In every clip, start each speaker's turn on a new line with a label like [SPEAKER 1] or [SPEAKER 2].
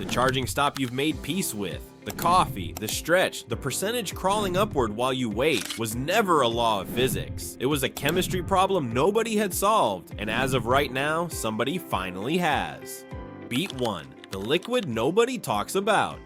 [SPEAKER 1] the charging stop you've made peace with. The coffee, the stretch, the percentage crawling upward while you wait was never a law of physics. It was a chemistry problem nobody had solved, and as of right now, somebody finally has. Beat 1. The liquid nobody talks about.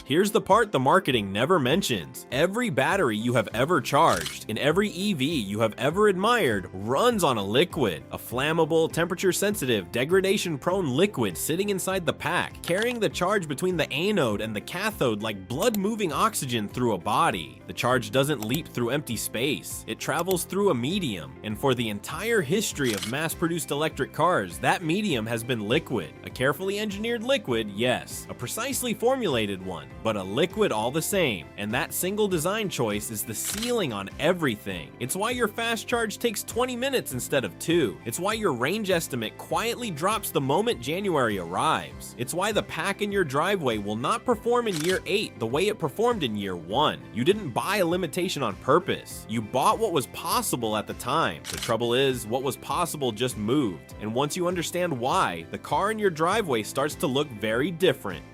[SPEAKER 1] Here's the part the marketing never mentions. Every battery you have ever charged, in every EV you have ever admired, runs on a liquid. A flammable, temperature-sensitive, degradation-prone liquid sitting inside the pack, carrying the charge between the anode and the cathode like blood-moving oxygen through a body. The charge doesn't leap through empty space. It travels through a medium, and for the entire history of mass-produced electric cars, that medium has been liquid. A carefully engineered liquid, yes. A precisely formulated one, but a liquid all the same, and that single design choice is the ceiling on everything. It's why your fast charge takes 20 minutes instead of 2. It's why your range estimate quietly drops the moment January arrives. It's why the pack in your driveway will not perform in year 8 the way it performed in year 1. You didn't buy a limitation on purpose. You bought what was possible at the time. The trouble is, what was possible just moved, and once you understand why, the car in your driveway starts to look very different.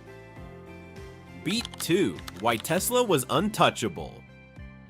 [SPEAKER 1] Beat 2. Why Tesla was untouchable.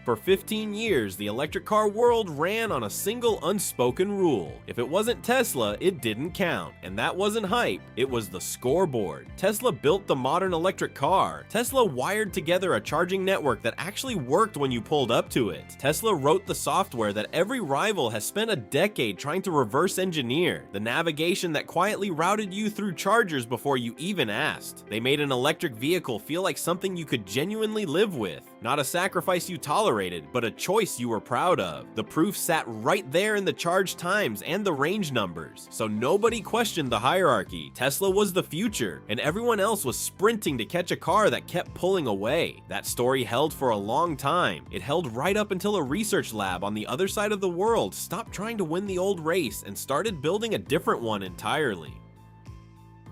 [SPEAKER 1] For 15 years, the electric car world ran on a single unspoken rule. If it wasn't Tesla, it didn't count. And that wasn't hype, it was the scoreboard. Tesla built the modern electric car. Tesla wired together a charging network that actually worked when you pulled up to it. Tesla wrote the software that every rival has spent a decade trying to reverse engineer. The navigation that quietly routed you through chargers before you even asked. They made an electric vehicle feel like something you could genuinely live with. Not a sacrifice you tolerated, but a choice you were proud of. The proof sat right there in the charge times and the range numbers, so nobody questioned the hierarchy. Tesla was the future, and everyone else was sprinting to catch a car that kept pulling away. That story held for a long time. It held right up until a research lab on the other side of the world stopped trying to win the old race and started building a different one entirely.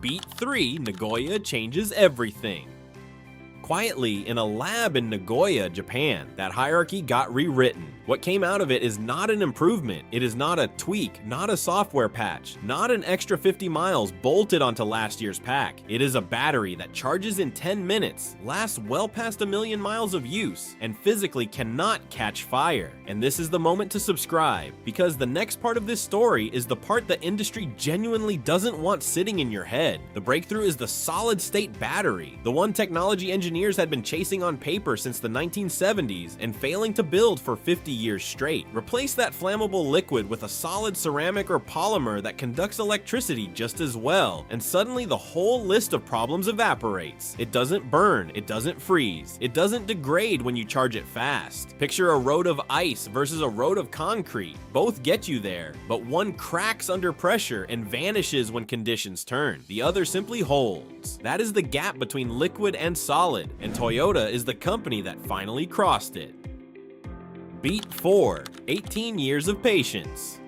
[SPEAKER 1] Beat 3. Nagoya changes everything. Quietly, in a lab in Nagoya, Japan, that hierarchy got rewritten. What came out of it is not an improvement. It is not a tweak, not a software patch, not an extra 50 miles bolted onto last year's pack. It is a battery that charges in 10 minutes, lasts well past 1,000,000 miles of use, and physically cannot catch fire. And this is the moment to subscribe, because the next part of this story is the part the industry genuinely doesn't want sitting in your head. The breakthrough is the solid-state battery, the one technology engineers had been chasing on paper since the 1970s and failing to build for 50 years straight. Replace that flammable liquid with a solid ceramic or polymer that conducts electricity just as well, and suddenly the whole list of problems evaporates. It doesn't burn, it doesn't freeze, it doesn't degrade when you charge it fast. Picture a road of ice versus a road of concrete. Both get you there, but one cracks under pressure and vanishes when conditions turn. The other simply holds. That is the gap between liquid and solid, and Toyota is the company that finally crossed it. Beat 4. 18 years of patience.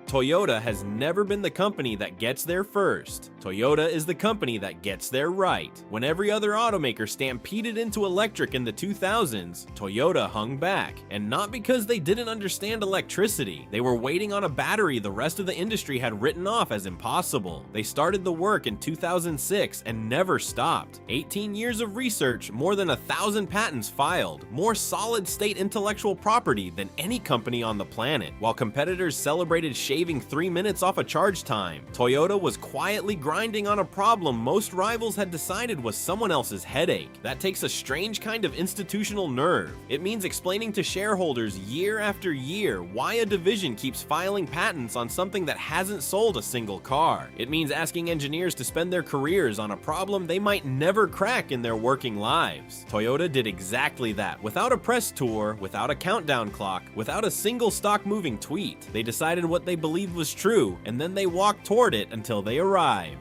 [SPEAKER 1] Toyota has never been the company that gets there first. Toyota is the company that gets there right. When every other automaker stampeded into electric in the 2000s, Toyota hung back. And not because they didn't understand electricity. They were waiting on a battery the rest of the industry had written off as impossible. They started the work in 2006 and never stopped. 18 years of research, more than 1,000 patents filed, more solid-state intellectual property than any company on the planet. While competitors celebrated shaving 3 minutes off a charge time, Toyota was quietly grinding on a problem most rivals had decided was someone else's headache. That takes a strange kind of institutional nerve. It means explaining to shareholders year after year why a division keeps filing patents on something that hasn't sold a single car. It means asking engineers to spend their careers on a problem they might never crack in their working lives. Toyota did exactly that, without a press tour, without a countdown clock, without a single stock-moving tweet. They decided what they believed was true, and then they walked toward it until they arrived.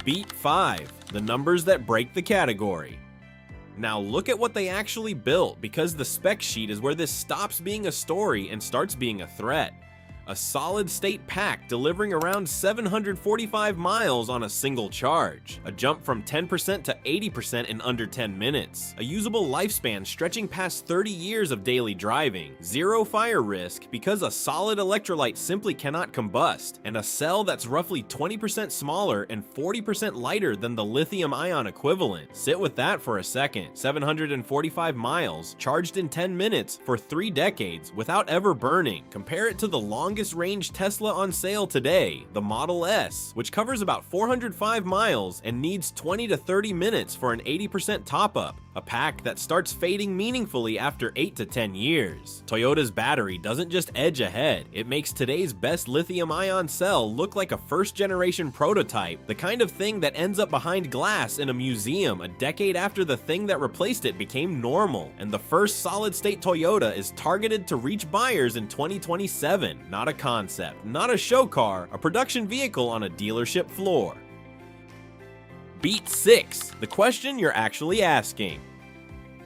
[SPEAKER 1] Beat 5. The numbers that break the category. Now look at what they actually built, because the spec sheet is where this stops being a story and starts being a threat. A solid-state pack delivering around 745 miles on a single charge, a jump from 10% to 80% in under 10 minutes, a usable lifespan stretching past 30 years of daily driving, zero fire risk because a solid electrolyte simply cannot combust, and a cell that's roughly 20% smaller and 40% lighter than the lithium-ion equivalent. Sit with that for a second. 745 miles, charged in 10 minutes for 3 decades without ever burning. Compare it to the longest range Tesla on sale today, the Model S, which covers about 405 miles and needs 20 to 30 minutes for an 80% top-up, a pack that starts fading meaningfully after 8 to 10 years. Toyota's battery doesn't just edge ahead, it makes today's best lithium-ion cell look like a first-generation prototype, the kind of thing that ends up behind glass in a museum a decade after the thing that replaced it became normal, and the first solid-state Toyota is targeted to reach buyers in 2027, not a concept, not a show car, a production vehicle on a dealership floor. Beat 6, the question you're actually asking.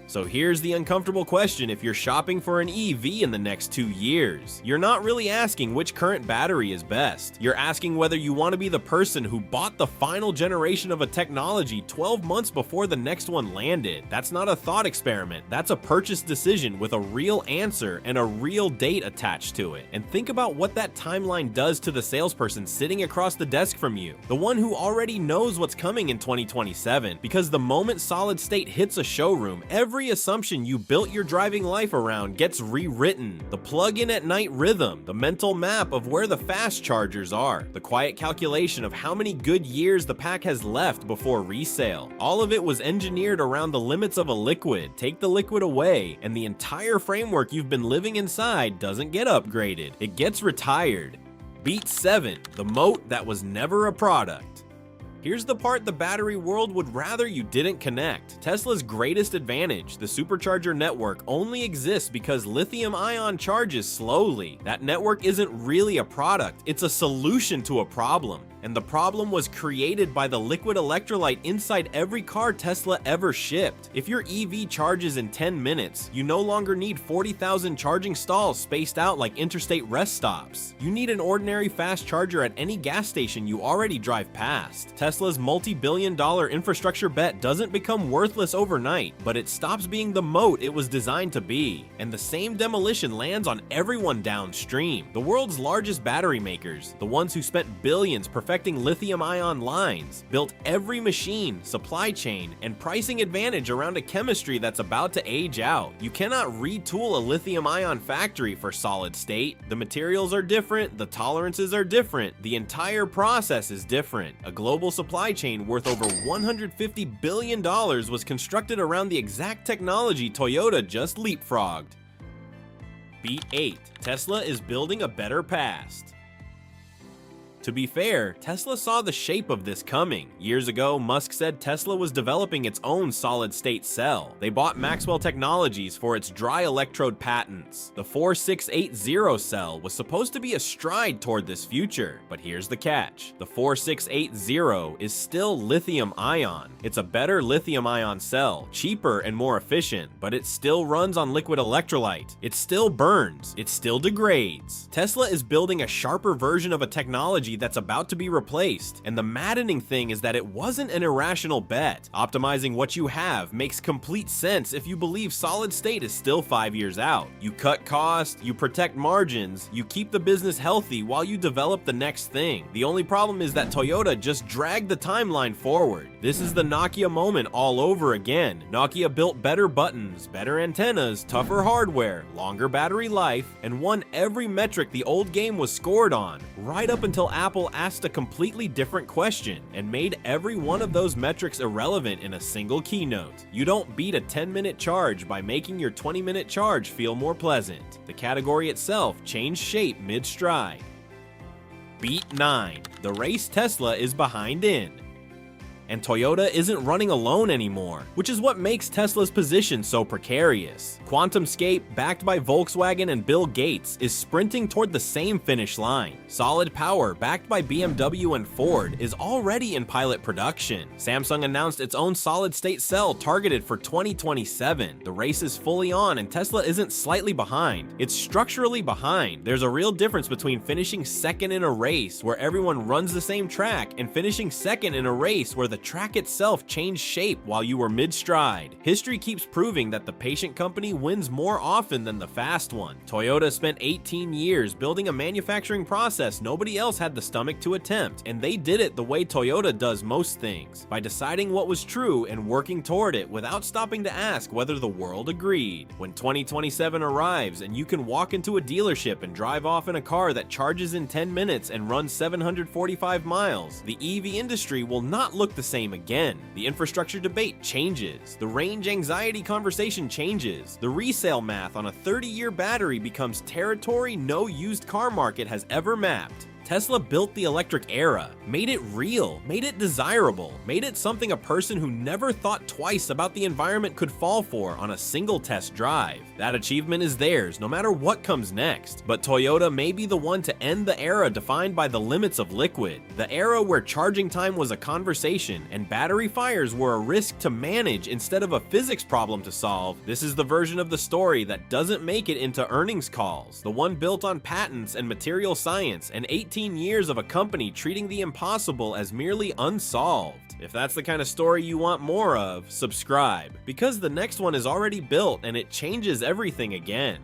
[SPEAKER 1] So here's the uncomfortable question if you're shopping for an EV in the next 2 years. You're not really asking which current battery is best. You're asking whether you want to be the person who bought the final generation of a technology 12 months before the next one landed. That's not a thought experiment. That's a purchase decision with a real answer and a real date attached to it. And think about what that timeline does to the salesperson sitting across the desk from you, the one who already knows what's coming in 2027, because the moment solid state hits a showroom, every assumption you built your driving life around gets rewritten. The plug-in at night rhythm, the mental map of where the fast chargers are, the quiet calculation of how many good years the pack has left before resale. All of it was engineered around the limits of a liquid. Take the liquid away, and the entire framework you've been living inside doesn't get upgraded. It gets retired. Beat 7, the moat that was never a product. Here's the part the battery world would rather you didn't connect. Tesla's greatest advantage, the Supercharger network, only exists because lithium-ion charges slowly. That network isn't really a product, it's a solution to a problem. And the problem was created by the liquid electrolyte inside every car Tesla ever shipped. If your EV charges in 10 minutes, you no longer need 40,000 charging stalls spaced out like interstate rest stops. You need an ordinary fast charger at any gas station you already drive past. Tesla's multi-billion-dollar infrastructure bet doesn't become worthless overnight, but it stops being the moat it was designed to be. And the same demolition lands on everyone downstream. The world's largest battery makers, the ones who spent billions perfecting lithium-ion lines, built every machine, supply chain, and pricing advantage around a chemistry that's about to age out. You cannot retool a lithium-ion factory for solid state. The materials are different, the tolerances are different, the entire process is different. A global supply chain worth over $150 billion was constructed around the exact technology Toyota just leapfrogged. Beat 8, Tesla is building a better past. To be fair, Tesla saw the shape of this coming. Years ago, Musk said Tesla was developing its own solid-state cell. They bought Maxwell Technologies for its dry electrode patents. The 4680 cell was supposed to be a stride toward this future, but here's the catch. The 4680 is still lithium-ion. It's a better lithium-ion cell, cheaper and more efficient, but it still runs on liquid electrolyte. It still burns. It still degrades. Tesla is building a sharper version of a technology that's about to be replaced, and the maddening thing is that it wasn't an irrational bet. Optimizing what you have makes complete sense if you believe solid state is still 5 years out. You cut costs, you protect margins, you keep the business healthy while you develop the next thing. The only problem is that Toyota just dragged the timeline forward. This is the Nokia moment all over again. Nokia built better buttons, better antennas, tougher hardware, longer battery life, and won every metric the old game was scored on, right up until Apple asked a completely different question and made every one of those metrics irrelevant in a single keynote. You don't beat a 10-minute charge by making your 20-minute charge feel more pleasant. The category itself changed shape mid-stride. Beat 9. The race Tesla is behind in. And Toyota isn't running alone anymore, which is what makes Tesla's position so precarious. QuantumScape, backed by Volkswagen and Bill Gates, is sprinting toward the same finish line. Solid Power, backed by BMW and Ford, is already in pilot production. Samsung announced its own solid-state cell targeted for 2027. The race is fully on, and Tesla isn't slightly behind. It's structurally behind. There's a real difference between finishing second in a race where everyone runs the same track and finishing second in a race where the track itself changed shape while you were mid-stride. History keeps proving that the patient company wins more often than the fast one. Toyota spent 18 years building a manufacturing process nobody else had the stomach to attempt, and they did it the way Toyota does most things, by deciding what was true and working toward it without stopping to ask whether the world agreed. When 2027 arrives and you can walk into a dealership and drive off in a car that charges in 10 minutes and runs 745 miles, the EV industry will not look the same again. The infrastructure debate changes. The range anxiety conversation changes. The resale math on a 30-year battery becomes territory no used car market has ever mapped. Tesla built the electric era, made it real, made it desirable, made it something a person who never thought twice about the environment could fall for on a single test drive. That achievement is theirs, no matter what comes next. But Toyota may be the one to end the era defined by the limits of liquid, the era where charging time was a conversation and battery fires were a risk to manage instead of a physics problem to solve. This is the version of the story that doesn't make it into earnings calls, the one built on patents and material science and 18 years of a company treating the impossible as merely unsolved. If that's the kind of story you want more of, subscribe, because the next one is already built and it changes everything again.